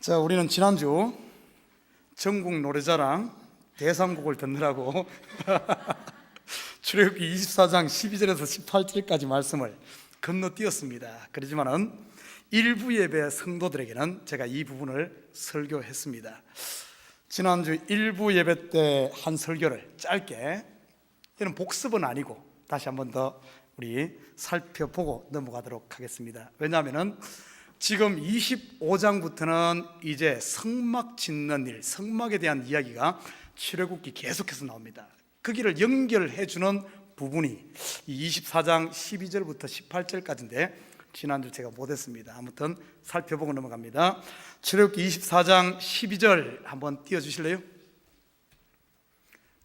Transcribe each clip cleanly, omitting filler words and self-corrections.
자, 우리는 지난주 전국 노래자랑 대상곡을 듣느라고 출애굽기 24장 12절에서 18절까지 말씀을 건너뛰었습니다. 그렇지만은 일부 예배 성도들에게는 제가 이 부분을 설교했습니다. 지난주 일부 예배 때 한 설교를 짧게, 이는 복습은 아니고 다시 한번 더 우리 살펴보고 넘어가도록 하겠습니다. 왜냐하면 지금 25장부터는 이제 성막 짓는 일, 성막에 대한 이야기가 출애굽기 계속해서 나옵니다. 그 길을 연결해주는 부분이 이 24장 12절부터 18절까지인데 지난주 제가 못했습니다. 아무튼 살펴보고 넘어갑니다. 출애굽기 24장 12절 한번 띄워주실래요?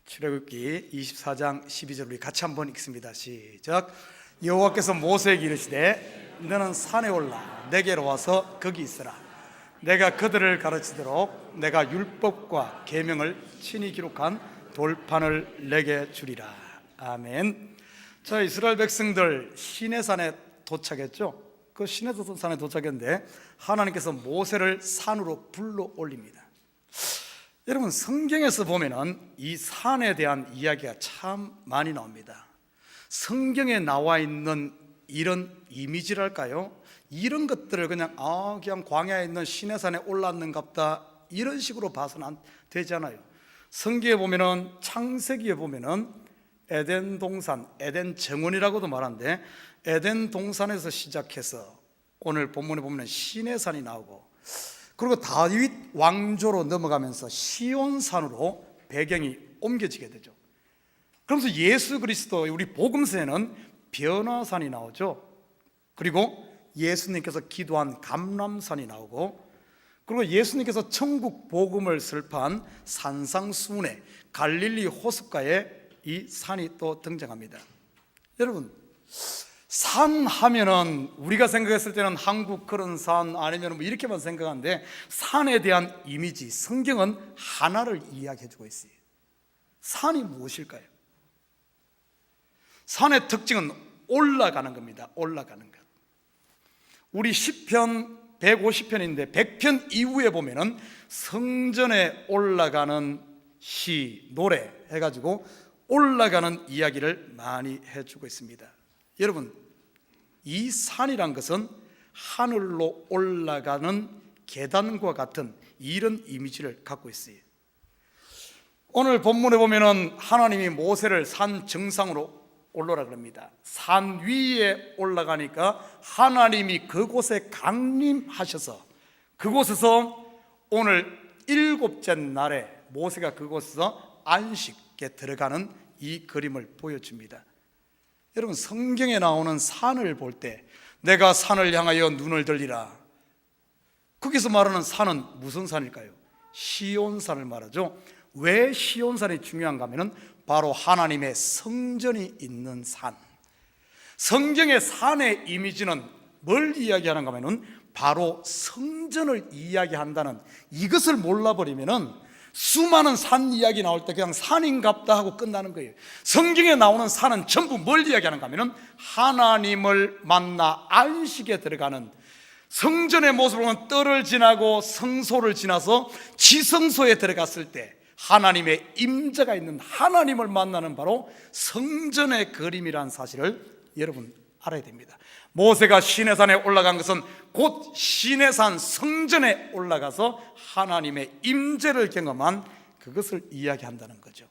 출애굽기 24장 12절 우리 같이 한번 읽습니다. 시작. 여호와께서 모세에게 이르시되 너는 산에 올라 내게로 와서 거기 있으라. 내가 그들을 가르치도록 내가 율법과 계명을 친히 기록한 돌판을 내게 주리라. 아멘. 자, 이스라엘 백성들 시내산에 도착했죠. 그 시내산에 도착했는데 하나님께서 모세를 산으로 불러 올립니다. 여러분, 성경에서 보면은 이 산에 대한 이야기가 참 많이 나옵니다. 성경에 나와 있는 이런 이미지랄까요? 이런 것들을 그냥 광야에 있는 시내산에 올랐는갑다 이런 식으로 봐서는 안 되잖아요. 성경에 보면은 창세기에 보면은 에덴 동산, 에덴 정원이라고도 말하는데 에덴 동산에서 시작해서 오늘 본문에 보면 시내산이 나오고, 그리고 다윗 왕조로 넘어가면서 시온산으로 배경이 옮겨지게 되죠. 그러면서 예수 그리스도 우리 복음서에는 변화산이 나오죠. 그리고 예수님께서 기도한 감람산이 나오고, 그리고 예수님께서 천국 복음을 설파한 산상수훈의 갈릴리 호숫가에 이 산이 또 등장합니다. 여러분, 산 하면은 우리가 생각했을 때는 한국 그런 산 아니면 뭐 이렇게만 생각하는데, 산에 대한 이미지, 성경은 하나를 이야기해 주고 있어요. 산이 무엇일까요? 산의 특징은 올라가는 겁니다. 올라가는 것. 우리 시편 150편인데 100편 이후에 보면은 성전에 올라가는 시, 노래 해가지고 올라가는 이야기를 많이 해주고 있습니다. 여러분, 이 산이란 것은 하늘로 올라가는 계단과 같은 이런 이미지를 갖고 있어요. 오늘 본문에 보면은 하나님이 모세를 산 정상으로 올라라 그럽니다. 산 위에 올라가니까 하나님이 그곳에 강림하셔서 그곳에서 오늘 7째 날에 모세가 그곳에서 안식에 들어가는 이 그림을 보여줍니다. 여러분, 성경에 나오는 산을 볼 때 내가 산을 향하여 눈을 들리라, 거기서 말하는 산은 무슨 산일까요? 시온산을 말하죠. 왜 시온산이 중요한가 하면은 바로 하나님의 성전이 있는 산. 성경의 산의 이미지는 뭘 이야기하는가 하면은 바로 성전을 이야기한다는, 이것을 몰라버리면은 수많은 산 이야기 나올 때 그냥 산인갑다 하고 끝나는 거예요. 성경에 나오는 산은 전부 뭘 이야기하는가 하면은 하나님을 만나 안식에 들어가는, 성전의 모습을 보면 뜰을 지나고 성소를 지나서 지성소에 들어갔을 때 하나님의 임재가 있는, 하나님을 만나는 바로 성전의 그림이라는 사실을 여러분 알아야 됩니다. 모세가 시내산에 올라간 것은 곧 시내산 성전에 올라가서 하나님의 임재를 경험한 그것을 이야기한다는 거죠.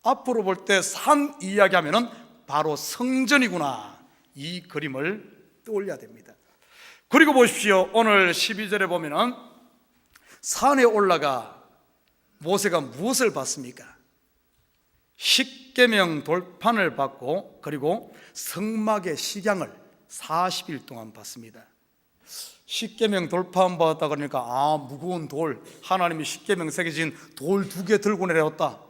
앞으로 볼 때 산 이야기하면은 바로 성전이구나, 이 그림을 떠올려야 됩니다. 그리고 보십시오. 오늘 12절에 보면은 산에 올라가 모세가 무엇을 받습니까? 십계명 돌판을 받고, 그리고 성막의 식양을 40일 동안 받습니다. 십계명 돌판 받았다 그러니까 무거운 돌, 하나님이 십계명 새겨진 돌 2개 들고 내려왔다.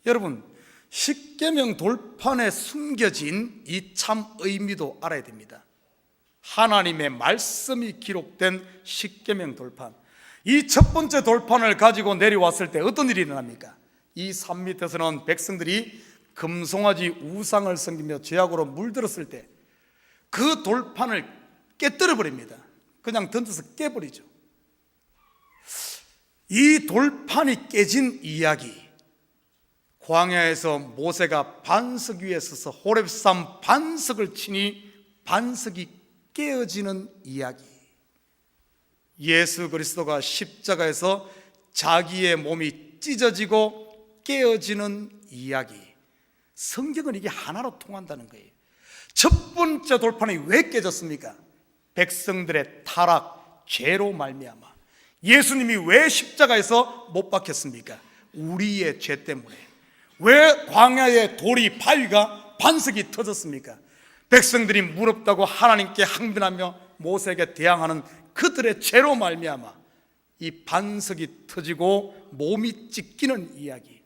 여러분, 십계명 돌판에 숨겨진 이 참 의미도 알아야 됩니다. 하나님의 말씀이 기록된 십계명 돌판, 이 첫 번째 돌판을 가지고 내려왔을 때 어떤 일이 일어납니까? 이 산 밑에서는 백성들이 금송아지 우상을 섬기며 죄악으로 물들었을 때 그 돌판을 깨뜨려 버립니다. 그냥 던져서 깨버리죠. 이 돌판이 깨진 이야기, 광야에서 모세가 반석 위에 서서 호렙산 반석을 치니 반석이 깨어지는 이야기, 예수 그리스도가 십자가에서 자기의 몸이 찢어지고 깨어지는 이야기, 성경은 이게 하나로 통한다는 거예요. 첫 번째 돌판이 왜 깨졌습니까? 백성들의 타락, 죄로 말미암아. 예수님이 왜 십자가에서 못 박혔습니까? 우리의 죄 때문에. 왜 광야의 돌이, 바위가, 반석이 터졌습니까? 백성들이 무섭다고 하나님께 항변하며 모세에게 대항하는 그들의 죄로 말미암아 이 반석이 터지고 몸이 찢기는 이야기.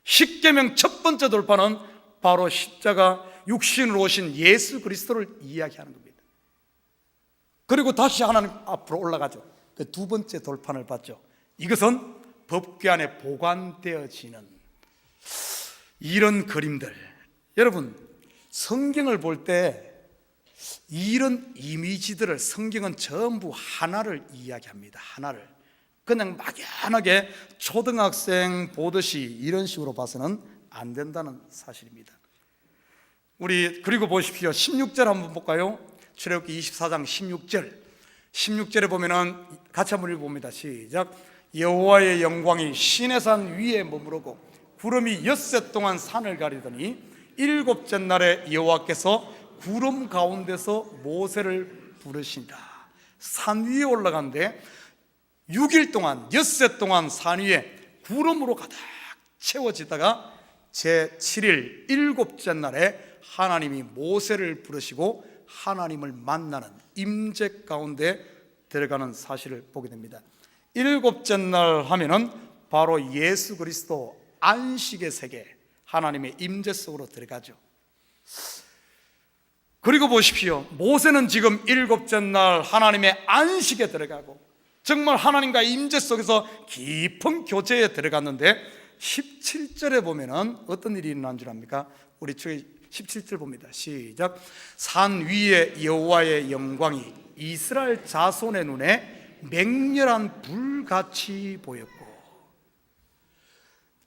십계명 첫 번째 돌파는 바로 십자가 육신으로 오신 예수 그리스도를 이야기하는 겁니다. 그리고 다시 하나님 앞으로 올라가죠. 그 두 번째 돌판을 봤죠. 이것은 법궤 안에 보관되어지는 이런 그림들. 여러분, 성경을 볼 때 이런 이미지들을, 성경은 전부 하나를 이야기합니다. 하나를. 그냥 막연하게 초등학생 보듯이 이런 식으로 봐서는 안 된다는 사실입니다. 우리 그리고 보십시오. 16절 한번 볼까요? 출애굽기 24장 16절에 보면은 같이 한번 읽어봅니다. 시작. 여호와의 영광이 시내산 위에 머무르고 구름이 엿새 동안 산을 가리더니 일곱째 날에 여호와께서 구름 가운데서 모세를 부르신다. 산 위에 올라간데 6일 동안, 엿새 동안 산 위에 구름으로 가득 채워지다가 제7일 일곱째 날에 하나님이 모세를 부르시고 하나님을 만나는 임재 가운데 들어가는 사실을 보게 됩니다. 일곱째 날 하면은 바로 예수 그리스도 안식의 세계, 하나님의 임재 속으로 들어가죠. 그리고 보십시오. 모세는 지금 일곱째 날 하나님의 안식에 들어가고 정말 하나님과 임재 속에서 깊은 교제에 들어갔는데 17절에 보면은 어떤 일이 일어난 줄 압니까? 우리 17절 봅니다. 시작. 산 위에 여호와의 영광이 이스라엘 자손의 눈에 맹렬한 불같이 보였고,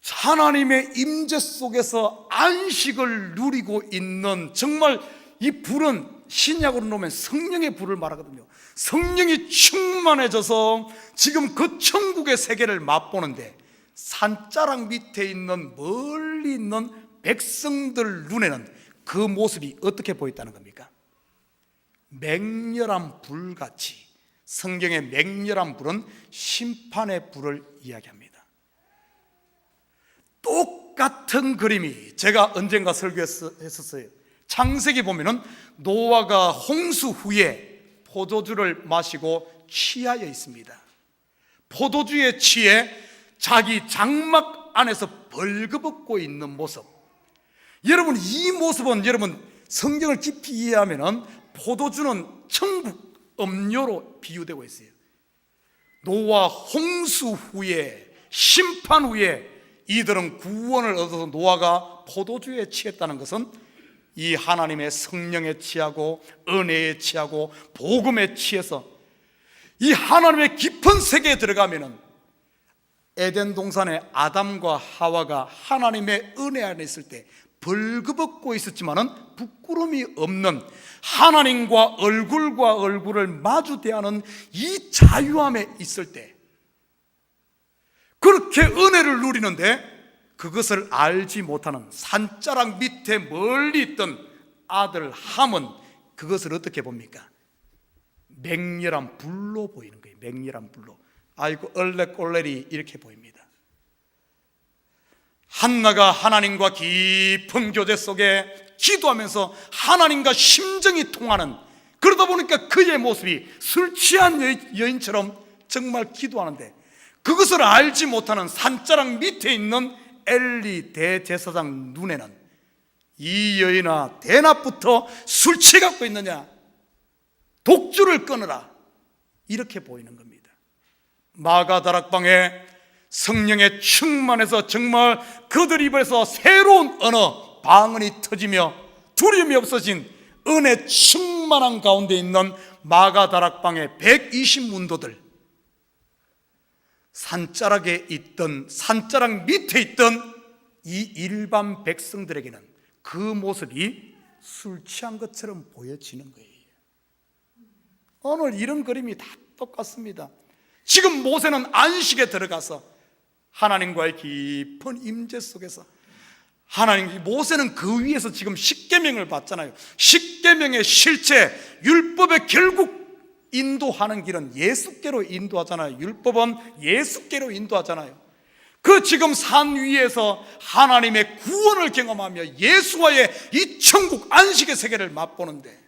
하나님의 임재 속에서 안식을 누리고 있는, 정말 이 불은 신약으로 놓으면 성령의 불을 말하거든요. 성령이 충만해져서 지금 그 천국의 세계를 맛보는데 산자락 밑에 있는, 멀리 있는 백성들 눈에는 그 모습이 어떻게 보였다는 겁니까? 맹렬한 불같이. 성경의 맹렬한 불은 심판의 불을 이야기합니다. 똑같은 그림이 제가 언젠가 설교했었어요. 창세기 보면은 노아가 홍수 후에 포도주를 마시고 취하여 있습니다. 포도주에 취해 자기 장막 안에서 벌거벗고 있는 모습. 여러분, 이 모습은, 여러분 성경을 깊이 이해하면은 포도주는 천국 음료로 비유되고 있어요. 노아 홍수 후에, 심판 후에 이들은 구원을 얻어서 노아가 포도주에 취했다는 것은 이 하나님의 성령에 취하고 은혜에 취하고 복음에 취해서 이 하나님의 깊은 세계에 들어가면은 에덴 동산의 아담과 하와가 하나님의 은혜 안에 있을 때 벌거벗고 있었지만은 부끄러움이 없는, 하나님과 얼굴을 마주 대하는 이 자유함에 있을 때, 그렇게 은혜를 누리는데 그것을 알지 못하는 산자락 밑에 멀리 있던 아들 함은 그것을 어떻게 봅니까? 맹렬한 불로 보이는 거예요. 맹렬한 불로. 아이고 얼레꼴레리 이렇게 보입니다. 한나가 하나님과 깊은 교제 속에 기도하면서 하나님과 심정이 통하는, 그러다 보니까 그의 모습이 술 취한 여인처럼 정말 기도하는데 그것을 알지 못하는 산자락 밑에 있는 엘리 대제사장 눈에는 이 여인아, 대낮부터 술 취해갖고 있느냐, 독주를 끊어라, 이렇게 보이는 겁니다. 마가다락방에 성령에 충만해서 정말 그들 입에서 새로운 언어, 방언이 터지며 두려움이 없어진 은혜 충만한 가운데 있는 마가다락방의 120문도들, 산자락에 있던, 산자락 밑에 있던 이 일반 백성들에게는 그 모습이 술 취한 것처럼 보여지는 거예요. 오늘 이런 그림이 다 똑같습니다. 지금 모세는 안식에 들어가서 하나님과의 깊은 임재 속에서 하나님, 모세는 그 위에서 지금 십계명을 받잖아요. 십계명의 실체, 율법의 결국 인도하는 길은 예수께로 인도하잖아요. 율법은 예수께로 인도하잖아요. 그 지금 산 위에서 하나님의 구원을 경험하며 예수와의 이 천국 안식의 세계를 맛보는데,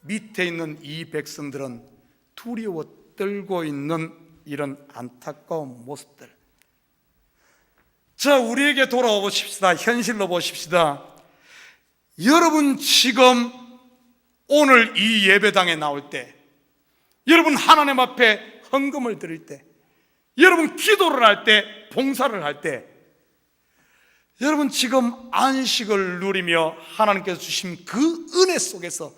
밑에 있는 이 백성들은 두려워 떨고 있는 이런 안타까운 모습들. 자, 우리에게 돌아와 보십시다. 현실로 보십시다. 여러분 지금 오늘 이 예배당에 나올 때, 여러분 하나님 앞에 헌금을 드릴 때, 여러분 기도를 할 때, 봉사를 할 때, 여러분 지금 안식을 누리며 하나님께서 주신 그 은혜 속에서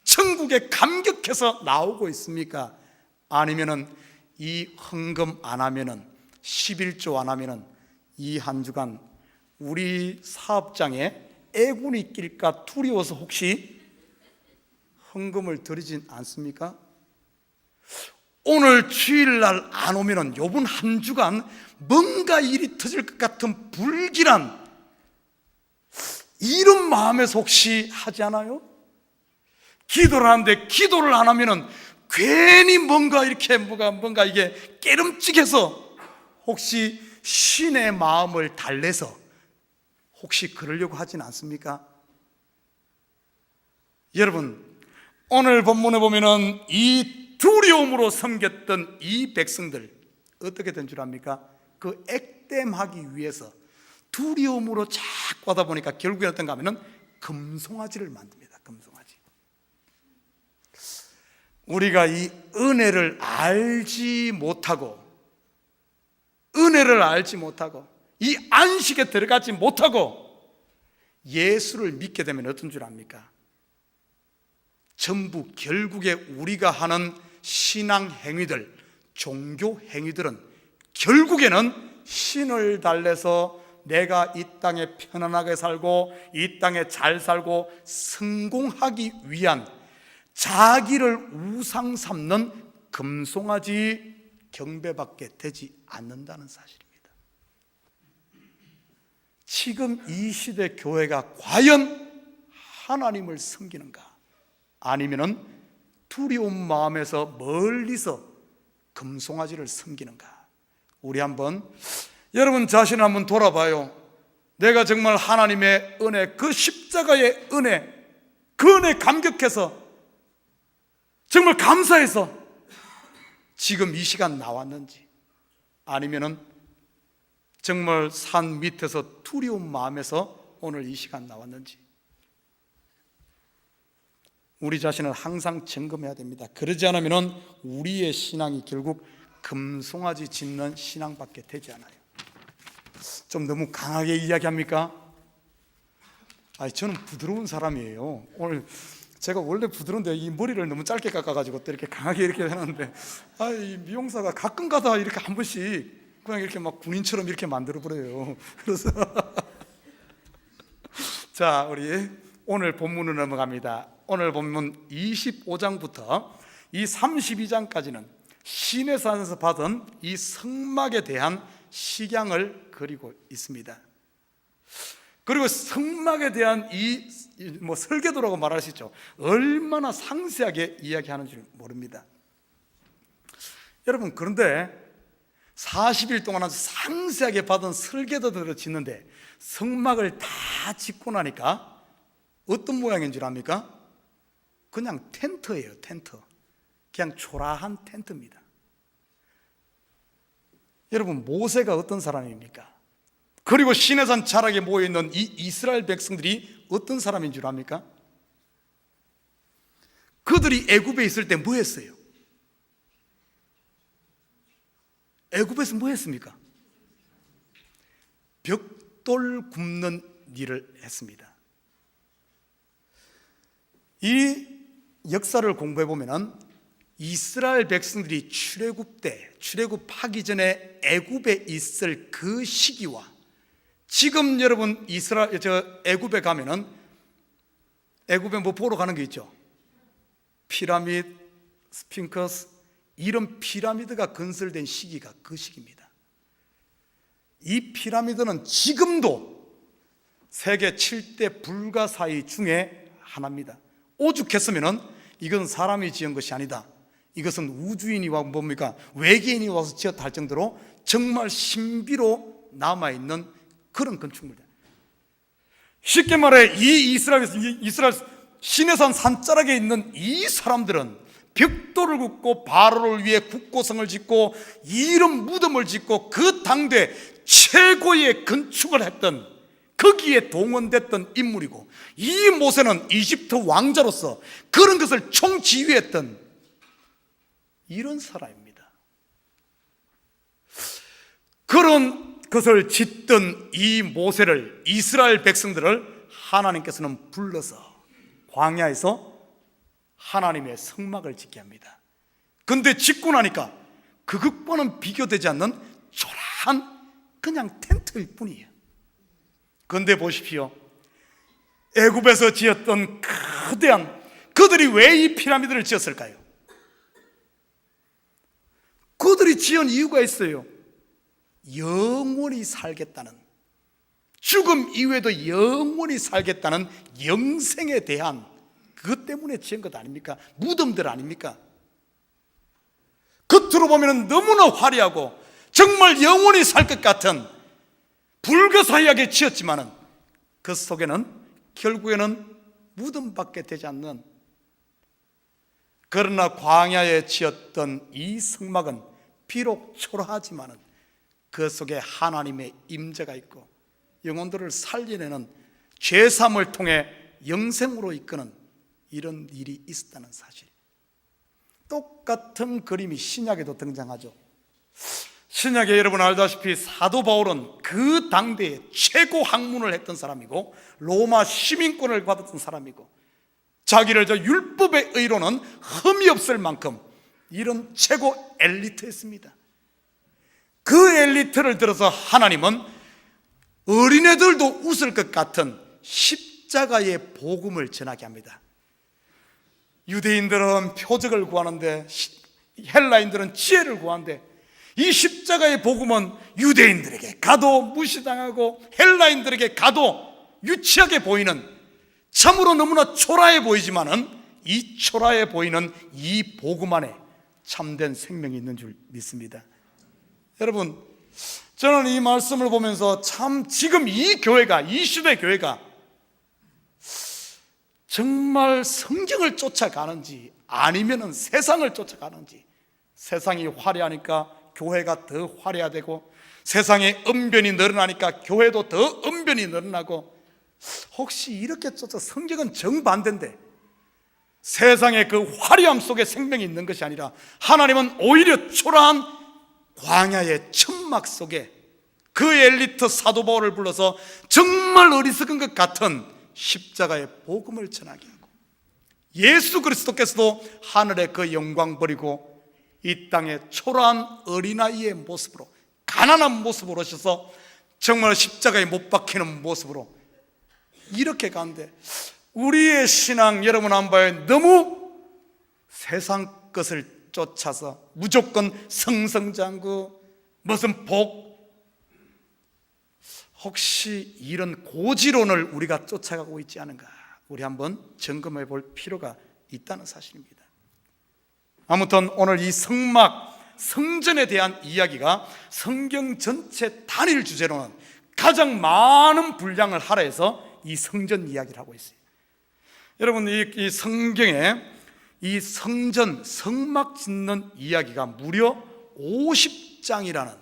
천국에 감격해서 나오고 있습니까? 아니면은 이 헌금 안 하면은, 11조 안 하면은 이 한 주간 우리 사업장에 애군이 낄까 두려워서 혹시 헌금을 드리진 않습니까? 오늘 주일날 안 오면은 요번 한 주간 뭔가 일이 터질 것 같은 불길한 이런 마음에서 혹시 하지 않아요? 기도를 하는데 기도를 안 하면은 괜히 뭔가 이렇게 뭔가 이게 깨름직해서 혹시 신의 마음을 달래서 혹시 그러려고 하진 않습니까? 여러분, 오늘 본문에 보면은 이 두려움으로 섬겼던 이 백성들 어떻게 된 줄 압니까? 그 액땜하기 위해서 두려움으로 자꾸 하다 보니까 결국에 어떤가 하면은 금송아지를 만듭니다. 금송아지. 우리가 이 은혜를 알지 못하고, 은혜를 알지 못하고, 이 안식에 들어가지 못하고 예수를 믿게 되면 어떤 줄 압니까? 전부 결국에 우리가 하는 신앙 행위들, 종교 행위들은 결국에는 신을 달래서 내가 이 땅에 편안하게 살고 이 땅에 잘 살고 성공하기 위한 자기를 우상 삼는 금송아지 경배밖에 되지 않는다는 사실입니다. 지금 이 시대 교회가 과연 하나님을 섬기는가? 아니면은 두려운 마음에서 멀리서 금송아지를 섬기는가? 우리 한번, 여러분 자신을 한번 돌아봐요. 내가 정말 하나님의 은혜, 그 십자가의 은혜, 그 은혜 감격해서 정말 감사해서 지금 이 시간 나왔는지, 아니면은 정말 산 밑에서 두려운 마음에서 오늘 이 시간 나왔는지, 우리 자신을 항상 점검해야 됩니다. 그러지 않으면 우리의 신앙이 결국 금송아지 짓는 신앙밖에 되지 않아요. 좀 너무 강하게 이야기합니까? 저는 부드러운 사람이에요. 오늘 제가 원래 부드러운데 이 머리를 너무 짧게 깎아가지고 또 이렇게 강하게 이렇게 해놨는데, 이 미용사가 가끔 가다 이렇게 한 번씩 그냥 이렇게 막 군인처럼 이렇게 만들어버려요. 그래서 자, 우리 오늘 본문으로 넘어갑니다. 오늘 본문 25장부터 이 32장까지는 시내산에서 받은 이 성막에 대한 식양을 그리고 있습니다. 그리고 성막에 대한 이 설계도라고 말하시죠. 얼마나 상세하게 이야기하는 줄 모릅니다. 여러분, 그런데 40일 동안 상세하게 받은 설계도들을 짓는데 성막을 다 짓고 나니까 어떤 모양인 줄 압니까? 그냥 텐트예요. 텐트. 그냥 초라한 텐트입니다. 여러분, 모세가 어떤 사람입니까? 그리고 시내산 자락에 모여있는 이 이스라엘 백성들이 어떤 사람인 줄 압니까? 그들이 애굽에 있을 때 뭐 했어요? 애굽에서 뭐 했습니까? 벽돌 굽는 일을 했습니다. 이 역사를 공부해 보면은 이스라엘 백성들이 출애굽하기 전에 애굽에 있을 그 시기와 지금 여러분 애굽에 가면은 애굽에 뭐 보러 가는 게 있죠. 피라미드, 스핑크스, 이런 피라미드가 건설된 시기가 그 시기입니다. 이 피라미드는 지금도 세계 7대 불가사의 중에 하나입니다. 오죽했으면은 이건 사람이 지은 것이 아니다, 이것은 우주인이 와 뭡니까 외계인이 와서 지었다 할 정도로 정말 신비로 남아있는 그런 건축물이다. 쉽게 말해 이 이스라엘 시내산 산자락에 있는 이 사람들은 벽돌을 굽고 바로를 위해 국고성을 짓고 이런 무덤을 짓고 그 당대 최고의 건축을 했던, 거기에 동원됐던 인물이고, 이 모세는 이집트 왕자로서 그런 것을 총지휘했던 이런 사람입니다. 그런 것을 짓던 이 모세를, 이스라엘 백성들을 하나님께서는 불러서 광야에서 하나님의 성막을 짓게 합니다. 근데 짓고 나니까 그것과는 비교되지 않는 초라한 그냥 텐트일 뿐이에요. 근데 보십시오, 애굽에서 지었던 거대한, 그들이 왜 이 피라미드를 지었을까요? 그들이 지은 이유가 있어요. 영원히 살겠다는, 죽음 이후에도 영원히 살겠다는 영생에 대한, 그것 때문에 지은 것 아닙니까? 무덤들 아닙니까? 겉으로 보면 너무나 화려하고 정말 영원히 살 것 같은 불가사의하게 지었지만은 그 속에는 결국에는 무덤밖에 되지 않는, 그러나 광야에 지었던 이 성막은 비록 초라하지만은 그 속에 하나님의 임재가 있고 영혼들을 살려내는 죄사함을 통해 영생으로 이끄는 이런 일이 있었다는 사실. 똑같은 그림이 신약에도 등장하죠. 신약에 여러분 알다시피 사도 바울은 그 당대에 최고 학문을 했던 사람이고 로마 시민권을 받았던 사람이고 자기를 율법의 의로는 흠이 없을 만큼 이런 최고 엘리트였습니다. 그 엘리트를 들어서 하나님은 어린애들도 웃을 것 같은 십자가의 복음을 전하게 합니다. 유대인들은 표적을 구하는데 헬라인들은 지혜를 구하는데, 이 십자가의 복음은 유대인들에게 가도 무시당하고 헬라인들에게 가도 유치하게 보이는, 참으로 너무나 초라해 보이지만은 이 초라해 보이는 이 복음 안에 참된 생명이 있는 줄 믿습니다. 여러분, 저는 이 말씀을 보면서 참 지금 이 교회가, 이 시대 교회가 정말 성경을 쫓아가는지 아니면은 세상을 쫓아가는지, 세상이 화려하니까 교회가 더 화려하되고 세상에 언변이 늘어나니까 교회도 더 언변이 늘어나고, 혹시 이렇게 쫓아 성경은 정반대인데 세상의 그 화려함 속에 생명이 있는 것이 아니라 하나님은 오히려 초라한 광야의 천막 속에 그 엘리트 사도 바울을 불러서 정말 어리석은 것 같은 십자가의 복음을 전하게 하고, 예수 그리스도께서도 하늘의 그 영광 버리고 이 땅에 초라한 어린아이의 모습으로, 가난한 모습으로 오셔서 정말 십자가에 못 박히는 모습으로 이렇게 가는데, 우리의 신앙 여러분 안 봐요? 너무 세상 것을 쫓아서 무조건 성성장구, 무슨 복, 혹시 이런 고지론을 우리가 쫓아가고 있지 않은가, 우리 한번 점검해 볼 필요가 있다는 사실입니다. 아무튼 오늘 이 성막, 성전에 대한 이야기가 성경 전체 단일 주제로는 가장 많은 분량을 할애해서 이 성전 이야기를 하고 있어요. 여러분, 이 성경에 이 성전, 성막 짓는 이야기가 무려 50장이라는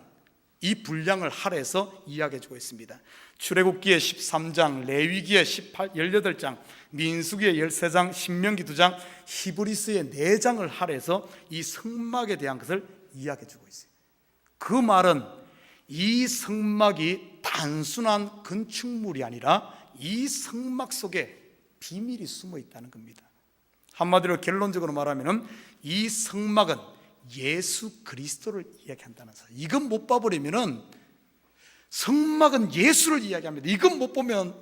이 분량을 할애해서 이야기해주고 있습니다. 출애굽기의 13장, 레위기의 18장, 민수기의 13장, 신명기 2장, 히브리서의 4장을 할애해서 이 성막에 대한 것을 이야기해주고 있어요. 그 말은 이 성막이 단순한 건축물이 아니라 이 성막 속에 비밀이 숨어 있다는 겁니다. 한마디로 결론적으로 말하면 이 성막은 예수 그리스도를 이야기한다는 사실. 이건 못 봐버리면 성막은 예수를 이야기합니다. 이건 못 보면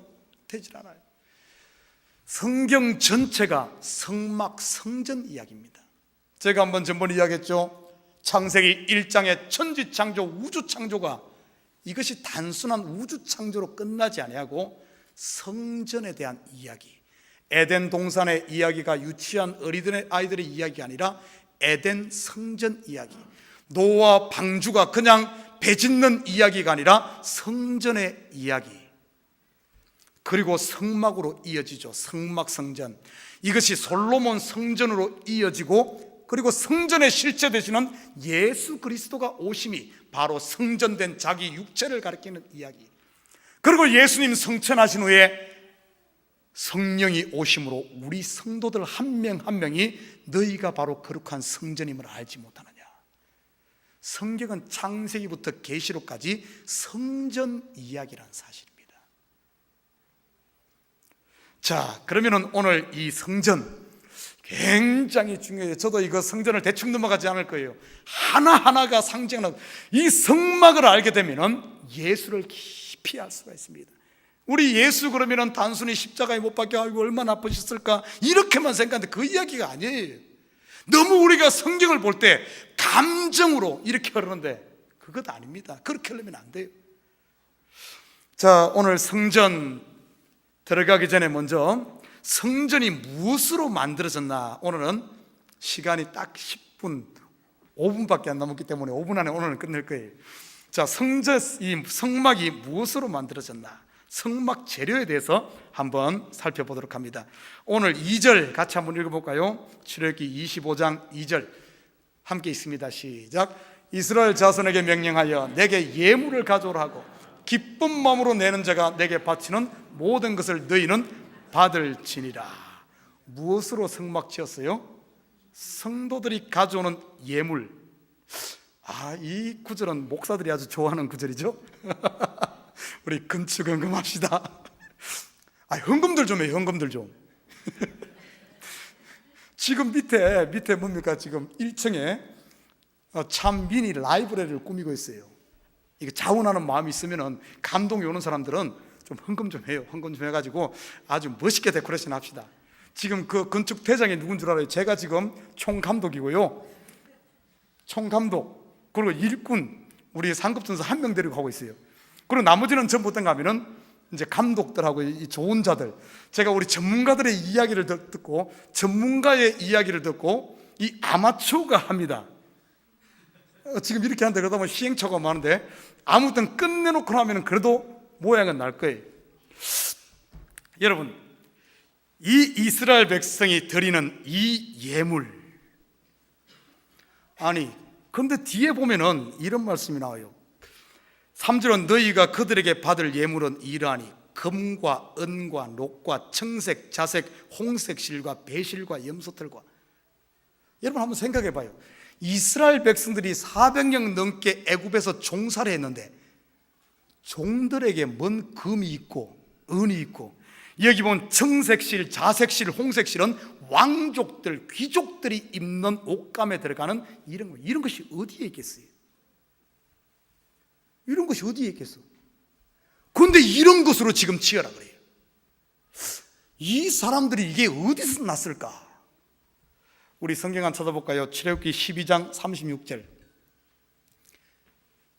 되질 않아요. 성경 전체가 성막 성전 이야기입니다. 제가 한번 전번에 이야기했죠. 창세기 1장의 천지창조 우주창조가 이것이 단순한 우주창조로 끝나지 아니하고 성전에 대한 이야기, 에덴 동산의 이야기가 유치한 어린애 아이들의 이야기가 아니라 에덴 성전 이야기, 노아 방주가 그냥 배 짓는 이야기가 아니라 성전의 이야기, 그리고 성막으로 이어지죠. 성막 성전. 이것이 솔로몬 성전으로 이어지고, 그리고 성전의 실체 되시는 예수 그리스도가 오심이 바로 성전된 자기 육체를 가리키는 이야기. 그리고 예수님 성천하신 후에 성령이 오심으로 우리 성도들 한 명 한 명이 너희가 바로 거룩한 성전임을 알지 못하느냐. 성경은 창세기부터 계시록까지 성전 이야기라는 사실입니다. 자, 그러면은 오늘 이 성전 굉장히 중요해요. 저도 이거 성전을 대충 넘어가지 않을 거예요. 하나하나가 상징하는 이 성막을 알게 되면은 예수를 깊이 알 수가 있습니다. 우리 예수 그러면은 단순히 십자가에 못 박혀 아이고 얼마나 아프셨을까 이렇게만 생각하는데 그 이야기가 아니에요. 너무 우리가 성경을 볼 때 감정으로 이렇게 흐르는데 그것 아닙니다. 그렇게 하려면 안 돼요. 자, 오늘 성전 들어가기 전에 먼저 성전이 무엇으로 만들어졌나, 오늘은 시간이 딱 10분 5분밖에 안 남았기 때문에 5분 안에 오늘은 끝낼 거예요. 자, 이 성막이 무엇으로 만들어졌나, 성막 재료에 대해서 한번 살펴보도록 합니다. 오늘 2절 같이 한번 읽어볼까요? 출애굽기 25장 2절 함께 있습니다. 시작. 이스라엘 자손에게 명령하여 내게 예물을 가져오라 하고 기쁜 마음으로 내는 자가 내게 바치는 모든 것을 너희는 받을지니라. 무엇으로 성막 지었어요? 성도들이 가져오는 예물. 이 구절은 목사들이 아주 좋아하는 구절이죠. 우리 건축 헌금합시다. 헌금들 좀 해요. 헌금들 좀. 지금 밑에 뭡니까? 지금 1층에 참 미니 라이브러리를 꾸미고 있어요. 이거 자원하는 마음이 있으면은, 감동이 오는 사람들은 좀 헌금 좀 해요. 헌금 좀 해가지고 아주 멋있게 데코레이션 합시다. 지금 그 건축 대장이 누군 줄 알아요? 제가 지금 총감독이고요. 총감독, 그리고 일꾼, 우리 상급전사 한 명 데리고 가고 있어요. 그리고 나머지는 전부 어떤가 하면은 이제 감독들하고 이 좋은 자들, 제가 우리 전문가들의 이야기를 듣고, 전문가의 이야기를 듣고 이 아마추어가 합니다. 지금 이렇게 하는데 그러다 보면 시행착오가 많은데 아무튼 끝내놓고 나면 그래도 모양은 날 거예요. 여러분, 이 이스라엘 백성이 드리는 이 예물, 그런데 뒤에 보면은 이런 말씀이 나와요. 3절은 너희가 그들에게 받을 예물은 이러하니 금과 은과 녹과 청색, 자색, 홍색 실과 배실과 염소털과. 여러분 한번 생각해 봐요. 이스라엘 백성들이 400년 넘게 애굽에서 종사를 했는데 종들에게 뭔 금이 있고 은이 있고, 여기 보면 청색실, 자색실, 홍색실은 왕족들, 귀족들이 입는 옷감에 들어가는 이런 것이 어디에 있겠어요? 이런 것이 어디에 있겠어? 그런데 이런 것으로 지금 지어라 그래요. 이 사람들이 이게 어디서 났을까? 우리 성경 한번 찾아볼까요? 출애굽기 12장 36절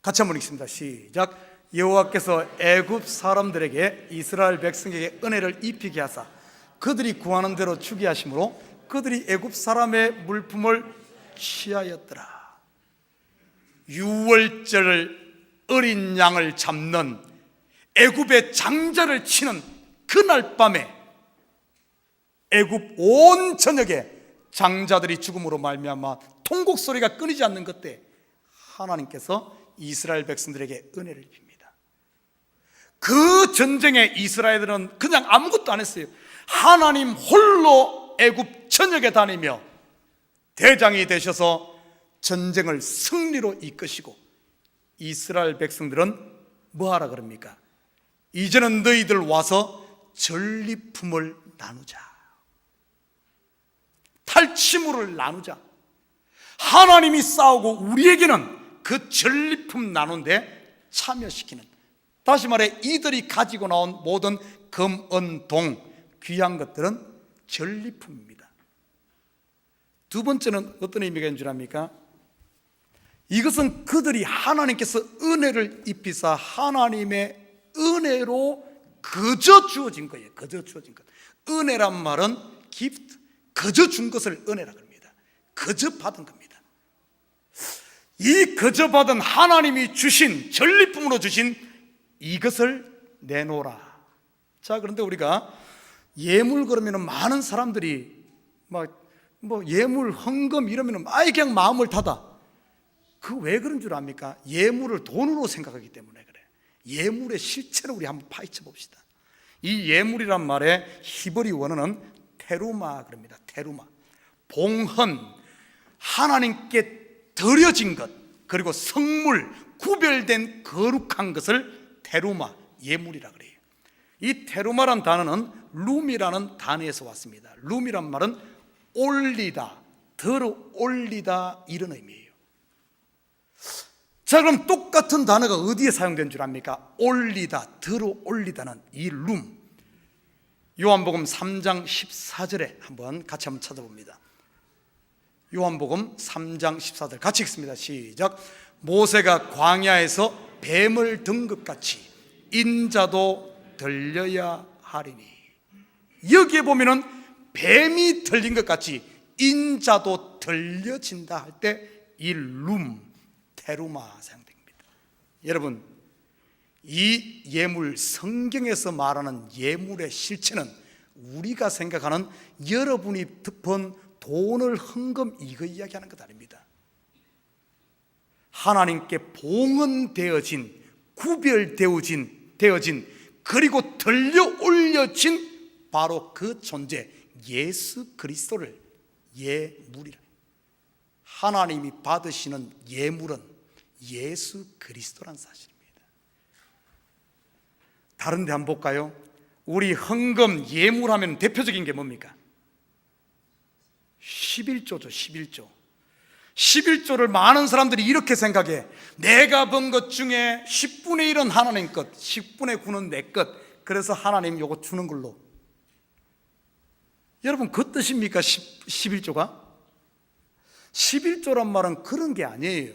같이 한번 읽습니다. 시작. 여호와께서 애굽 사람들에게 이스라엘 백성에게 은혜를 입히게 하사 그들이 구하는 대로 주게 하심으로 그들이 애굽 사람의 물품을 취하였더라. 유월절 어린 양을 잡는 애굽의 장자를 치는 그날 밤에 애굽 온 전역에 장자들이 죽음으로 말미암아 통곡 소리가 끊이지 않는 그때 하나님께서 이스라엘 백성들에게 은혜를 입힙니다. 그 전쟁에 이스라엘들은 그냥 아무것도 안 했어요. 하나님 홀로 애굽 전역에 다니며 대장이 되셔서 전쟁을 승리로 이끄시고, 이스라엘 백성들은 뭐하라 그럽니까? 이제는 너희들 와서 전리품을 나누자. 탈취물을 나누자. 하나님이 싸우고 우리에게는 그 전리품 나누는데 참여시키는, 다시 말해 이들이 가지고 나온 모든 금, 은, 동, 귀한 것들은 전리품입니다. 두 번째는 어떤 의미가 있는 줄 압니까? 이것은 그들이 하나님께서 은혜를 입히사 하나님의 은혜로 그저 주어진 거예요. 그저 주어진 것. 은혜란 말은 gift, 그저 준 것을 은혜라 그럽니다. 그저 받은 겁니다. 이 그저 받은 하나님이 주신, 전리품으로 주신 이것을 내놓으라. 자, 그런데 우리가 예물 그러면 많은 사람들이 예물, 헌금 이러면 그냥 마음을 닫아. 그 왜 그런 줄 압니까? 예물을 돈으로 생각하기 때문에 그래. 예물의 실체를 우리 한번 파헤쳐 봅시다. 이 예물이란 말의 히브리 원어는 테루마 그럽니다. 테루마. 봉헌, 하나님께 드려진 것, 그리고 성물, 구별된 거룩한 것을 테루마, 예물이라 그래요. 이 테루마란 단어는 룸이라는 단어에서 왔습니다. 룸이란 말은 올리다, 들어 올리다 이런 의미예요. 자, 그럼 똑같은 단어가 어디에 사용된 줄 압니까? 올리다, 들어 올리다는 이 룸. 요한복음 3장 14절에 같이 한번 찾아봅니다. 요한복음 3장 14절 같이 읽습니다. 시작. 모세가 광야에서 뱀을 든 것 같이 인자도 들려야 하리니. 여기에 보면은 뱀이 들린 것 같이 인자도 들려진다 할 때 이 룸, 테루마 사용됩니다. 여러분, 이 예물, 성경에서 말하는 예물의 실체는 우리가 생각하는 여러분이 번 돈을 헌금 이거 이야기하는 것 아닙니다. 하나님께 봉헌되어진, 구별되어진, 그리고 들려 올려진 바로 그 존재 예수 그리스도를 예물이라. 하나님이 받으시는 예물은 예수 그리스도란 사실입니다. 다른 데 한번 볼까요? 우리 헌금 예물하면 대표적인 게 뭡니까? 11조죠. 11조. 11조를 많은 사람들이 이렇게 생각해. 내가 번 것 중에 10분의 1은 하나님 것, 10분의 9는 내 것. 그래서 하나님 요거 주는 걸로. 여러분, 그 뜻입니까? 11조가? 11조란 말은 그런 게 아니에요.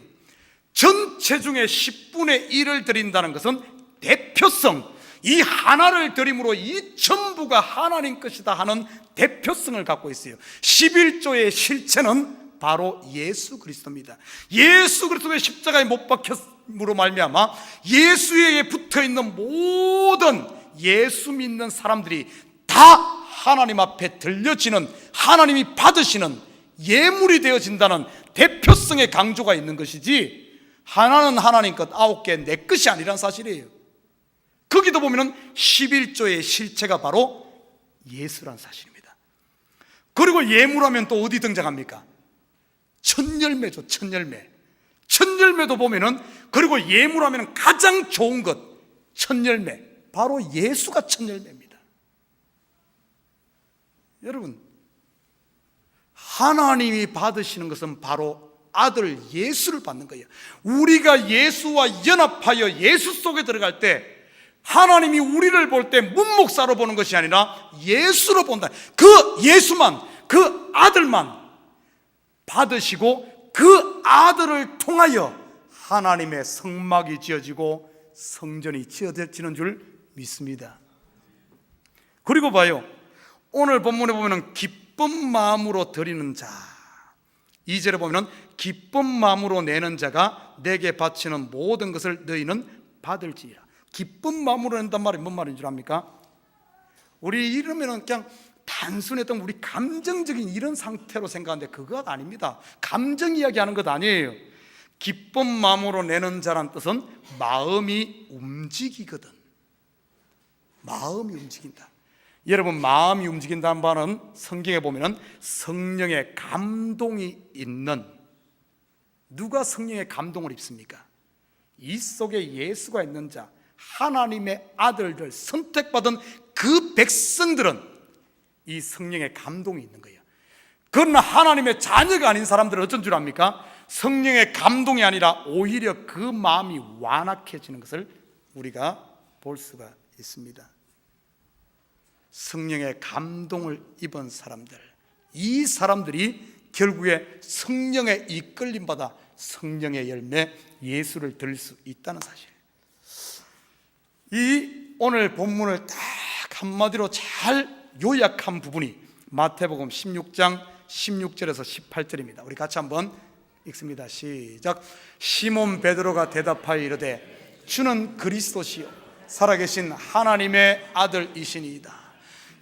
전체 중에 10분의 1을 드린다는 것은 대표성, 이 하나를 드림으로 이 전부가 하나님 것이다 하는 대표성을 갖고 있어요. 11조의 실체는 바로 예수 그리스도입니다. 예수 그리스도의 십자가에 못 박혔으로 말미암아 예수에게 붙어있는 모든 예수 믿는 사람들이 다 하나님 앞에 들려지는, 하나님이 받으시는 예물이 되어진다는 대표성의 강조가 있는 것이지, 하나는 하나님 것, 9개 내 것이 아니란 사실이에요. 거기도 보면은 11조의 실체가 바로 예수란 사실입니다. 그리고 예물하면 또 어디 등장합니까? 첫열매죠. 첫열매. 첫열매도 보면은, 그리고 예물하면 가장 좋은 것, 첫열매, 바로 예수가 첫열매입니다. 여러분, 하나님이 받으시는 것은 바로 아들 예수를 받는 거예요. 우리가 예수와 연합하여 예수 속에 들어갈 때 하나님이 우리를 볼 때 문목사로 보는 것이 아니라 예수로 본다. 그 예수만, 그 아들만 받으시고 그 아들을 통하여 하나님의 성막이 지어지고 성전이 지어지는 줄 믿습니다. 그리고 봐요, 오늘 본문에 보면 기쁜 마음으로 드리는 자, 2절에 보면 기쁜 마음으로 내는 자가 내게 바치는 모든 것을 너희는 받을지니라. 기쁜 마음으로 낸단 말이 뭔 말인 줄 압니까? 우리 이러면 그냥 단순했던 우리 감정적인 이런 상태로 생각하는데 그거가 아닙니다. 감정 이야기하는 것 아니에요. 기쁜 마음으로 내는 자란 뜻은 마음이 움직이거든. 마음이 움직인다. 여러분, 마음이 움직인다는 바는 성경에 보면 성령의 감동이 있는, 누가 성령의 감동을 입습니까? 이 속에 예수가 있는 자, 하나님의 아들들, 선택받은 그 백성들은 이 성령의 감동이 있는 거예요. 그러나 하나님의 자녀가 아닌 사람들은 어쩐 줄 압니까? 성령의 감동이 아니라 오히려 그 마음이 완악해지는 것을 우리가 볼 수가 있습니다. 성령의 감동을 입은 사람들, 이 사람들이 결국에 성령의 이끌림 받아 성령의 열매 예수를 드릴 수 있다는 사실. 이 오늘 본문을 딱 한마디로 잘 요약한 부분이 마태복음 16장 16절에서 18절입니다. 우리 같이 한번 읽습니다. 시작. 시몬 베드로가 대답하여 이르되 주는 그리스도시요 살아계신 하나님의 아들이시니이다.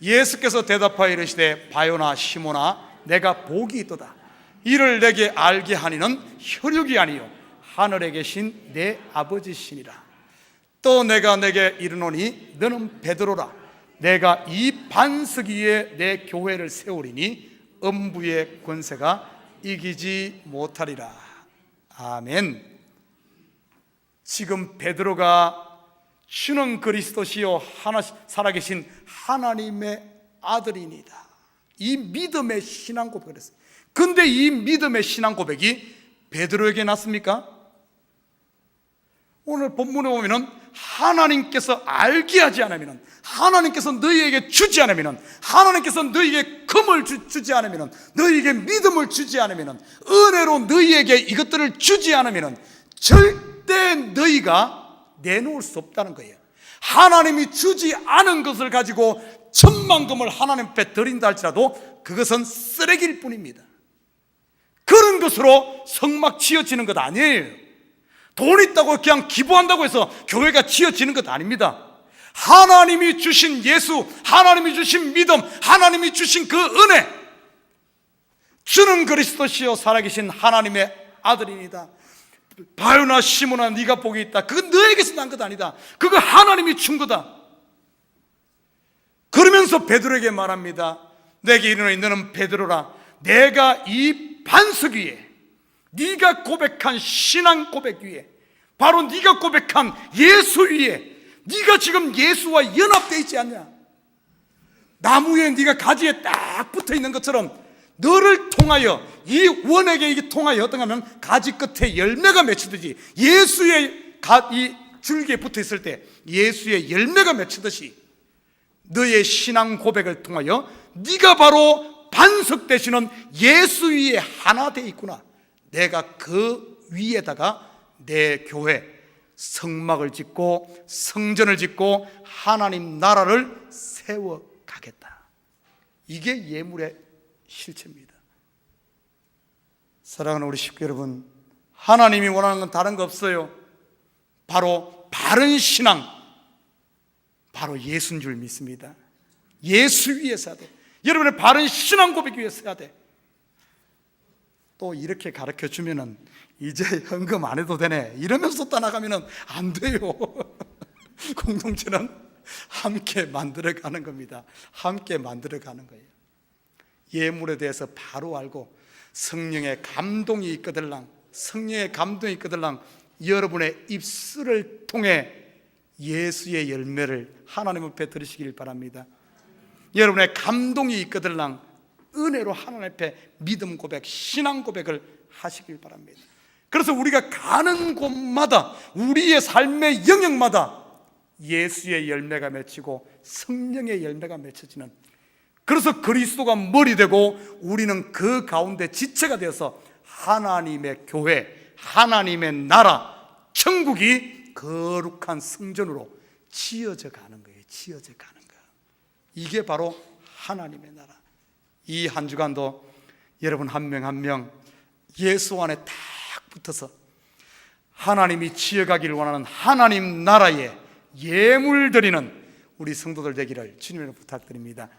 예수께서 대답하여 이르시되 바요나 시몬아 내가 복이 있도다. 이를 내게 알게 하니는 혈육이 아니요 하늘에 계신 내 아버지시니라. 또 내가 내게 이르노니 너는 베드로라. 내가 이 반석 위에 내 교회를 세우리니 음부의 권세가 이기지 못하리라. 아멘. 지금 베드로가 주는 그리스도시요 살아계신 하나님의 아들이니다, 이 믿음의 신앙 고백을 했어요. 근데 이 믿음의 신앙 고백이 베드로에게 났습니까? 오늘 본문에 보면은 하나님께서 알게 하지 않으면, 하나님께서 너희에게 주지 않으면, 하나님께서 너희에게 금을 주지 않으면, 너희에게 믿음을 주지 않으면, 은혜로 너희에게 이것들을 주지 않으면 절대 너희가 내놓을 수 없다는 거예요. 하나님이 주지 않은 것을 가지고 천만금을 하나님 앞에 드린다 할지라도 그것은 쓰레기일 뿐입니다. 그런 것으로 성막 지어지는 것 아니에요. 돈 있다고 그냥 기부한다고 해서 교회가 지어지는 것 아닙니다. 하나님이 주신 예수, 하나님이 주신 믿음, 하나님이 주신 그 은혜, 주는 그리스도시요 살아계신 하나님의 아들입니다. 바요나 시몬아 네가 복이 있다. 그건 너에게서 난 것 아니다. 그거 하나님이 준 거다. 그러면서 베드로에게 말합니다. 내게 이르노니 너는 베드로라. 내가 이 반석 위에, 네가 고백한 신앙 고백 위에, 바로 네가 고백한 예수 위에, 네가 지금 예수와 연합되어 있지 않냐? 나무에 네가 가지에 딱 붙어 있는 것처럼 너를 통하여, 이 원에게 이게 통하여 어떤가 하면 가지 끝에 열매가 맺히듯이, 예수의 이 줄기에 붙어 있을 때 예수의 열매가 맺히듯이 너의 신앙 고백을 통하여 네가 바로 반석 되시는 예수 위에 하나 되어 있구나. 내가 그 위에다가 내 교회 성막을 짓고 성전을 짓고 하나님 나라를 세워가겠다. 이게 예물의 실체입니다. 사랑하는 우리 식구 여러분, 하나님이 원하는 건 다른 거 없어요. 바로 바른 신앙, 바로 예수인 줄 믿습니다. 예수 위에서 해야 돼. 여러분의 바른 신앙 고백 위에서 해야 돼. 또 이렇게 가르쳐 주면은 이제 헌금 안 해도 되네 이러면서 떠나가면은 안 돼요. 공동체는 함께 만들어가는 겁니다. 함께 만들어가는 거예요. 예물에 대해서 바로 알고 성령의 감동이 있거들랑, 성령의 감동이 있거들랑 여러분의 입술을 통해 예수의 열매를 하나님 앞에 드리시길 바랍니다. 여러분의 감동이 있거들랑 은혜로 하나님 앞에 믿음 고백, 신앙 고백을 하시길 바랍니다. 그래서 우리가 가는 곳마다, 우리의 삶의 영역마다 예수의 열매가 맺히고 성령의 열매가 맺혀지는, 그래서 그리스도가 머리 되고 우리는 그 가운데 지체가 되어서 하나님의 교회, 하나님의 나라, 천국이 거룩한 성전으로 지어져 가는 거예요. 지어져 가는 거예요. 이게 바로 하나님의 나라. 이 한 주간도 여러분 한 명 한 명 예수 안에 딱 붙어서 하나님이 지어가기를 원하는 하나님 나라에 예물 드리는 우리 성도들 되기를 주님으로 부탁드립니다.